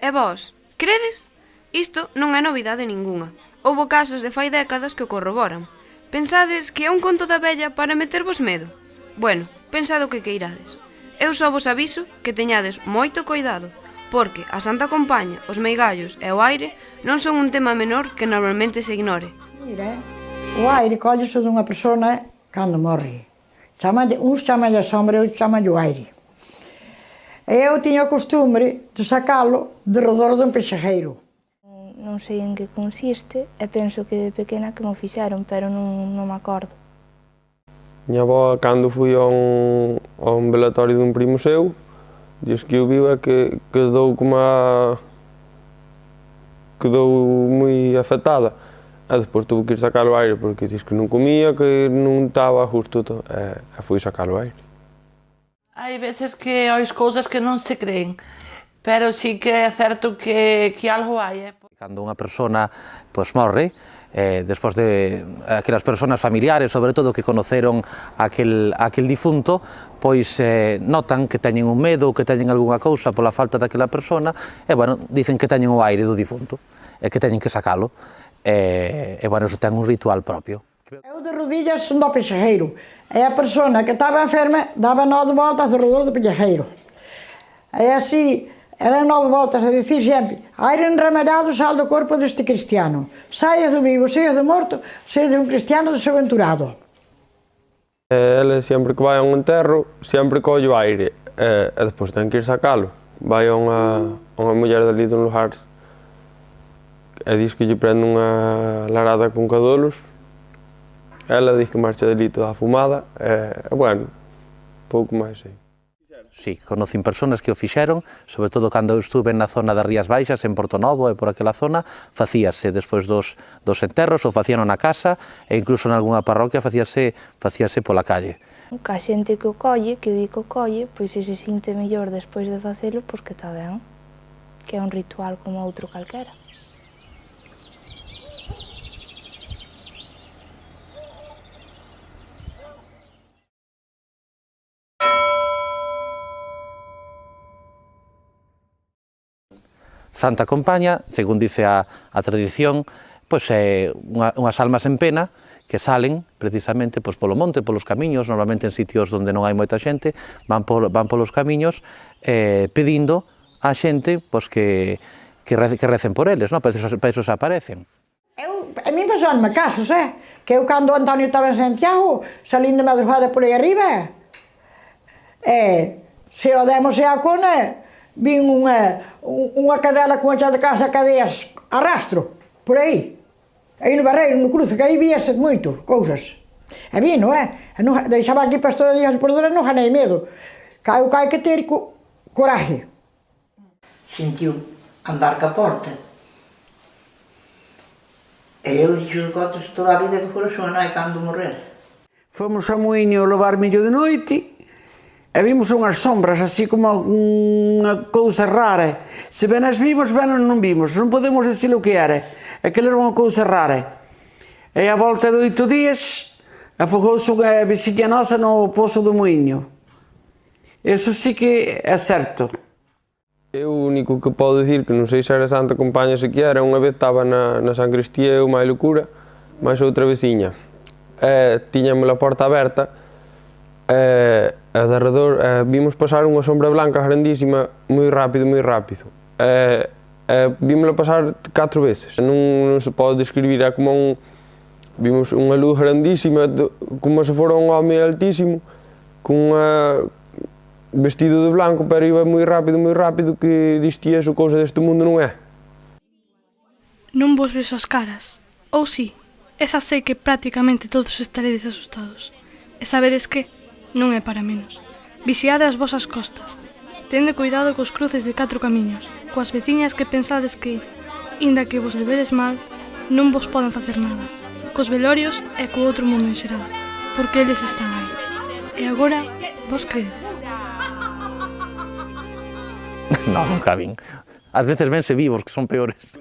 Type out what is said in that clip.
E vós, credes? Isto non é novidade ningunha. Houbo casos de fai décadas que o corroboran. Pensades que é un conto da vella para metervos medo? Bueno, pensade o que queirades. Eu só vos aviso que teñades moito coidado, porque a Santa Compaña, os meigallos e o aire non son un tema menor que normalmente se ignore. Mira, o aire collese dunha persona cando morre. Uns chaman a sombra e outros chaman o aire. E eu tiña o costumbre de sacalo de redor dun peixajeiro. Non sei en que consiste e penso que de pequena que mo fixeron, pero non me acordo. Miña avó, cando fui a un velatorio dun primo seu, diz que o viu e que quedou moi afectada. E despois tuvo que ir sacar o aire, porque diz que non comía, que non estaba justo, e foi sacar o aire. Hai veces que ois cousas que non se creen, pero sí que é certo que algo hai. Cando unha persona morre, despois de aquelas persoas familiares, sobre todo, que conoceron aquel difunto, pois notan que teñen un medo ou que teñen algunha cousa pola falta daquela persona, e, bueno, dicen que teñen o aire do difunto, e que teñen que sacalo, e, bueno, iso ten un ritual propio. Eu de rodillas son do peixajeiro, e a persona que estaba enferma daba 9 voltas do redor do peixajeiro. E así, eran 9 voltas a dicir sempre: aire enramallado sal do corpo deste cristiano. Saia do vivo, saia do morto, saia de un cristiano desaventurado. Ela, sempre que vai a un enterro, sempre colle o aire, e despois ten que ir sacalo. Vai a unha muller dali dun lugar e diz que lle prende unha larada con cadolos. Ela diz que marcha dali toda afumada, e, bueno, pouco máis sei. Sí, conocín persoas que o fixeron, sobre todo cando eu estuve na zona das Rías Baixas, en Portonovo e por aquela zona, facíase despois dos enterros, ou facíano na casa, e incluso en algunha parroquia facíase pola calle. A xente que o colle, que di que o colle, pois se sinte mellor despois de facelo, porque está ben, que é un ritual como outro calquera. Santa Compaña, según dice a tradición, pois é unhas almas en pena que salen precisamente polo monte, polos camiños, normalmente en sitios onde non hai moita xente, van polos camiños pedindo á xente que recen por eles, para iso se aparecen. A mí pasaron-me casos, que eu cando Antonio estaba en Santiago, salín de madrugada por aí arriba, se o demos a cona, vin unha cadela con xa de casa cadeas a rastro, por aí. Aí no Barreiro, no cruce, que aí víase moito, cousas. E vino, deixaba aquí para todos os días por dura, non ganei medo. Eu hai que ter coraje. Sentiu andar ca porta. E eu dixo toda a vida que fora súa nai cando morrer. Fomos a Muiño levar millo de noite, e vimos unhas sombras, así como unha cousa rara. Se ben as vimos, ben non vimos, non podemos dicir o que era. Aquilo era unha cousa rara. E a volta de 8 días, afogouse unha veciña nosa no pozo do Muiño. Eso sí que é certo. Eu o único que podo dicir, que non sei se era Santa Compaña se que era, unha vez estaba na San Cristía eu, máis loucura, máis outra veciña. Tiñamos a porta aberta, e de arredor vimos pasar unha sombra blanca grandísima, moi rápido. Vímola pasar 4 veces. Non se pode describir, é como vimos unha luz grandísima, como se fora un home altísimo, con vestido de blanco, pero iba moi rápido, que distía eso, cousa deste mundo non é. Non vos ves as caras, ou si, esa sei que prácticamente todos estaredes asustados. E sabedes que non é para menos. Vixiade as vosas costas. Tende cuidado cos cruces de 4 camiños, coas veciñas que pensades que, inda que vos levedes mal, non vos poden facer nada. Cos velorios e co outro mundo en xeral, porque eles están aí. E agora, vos credes. Non, nunca vin. Ás veces vense vivos, que son peores.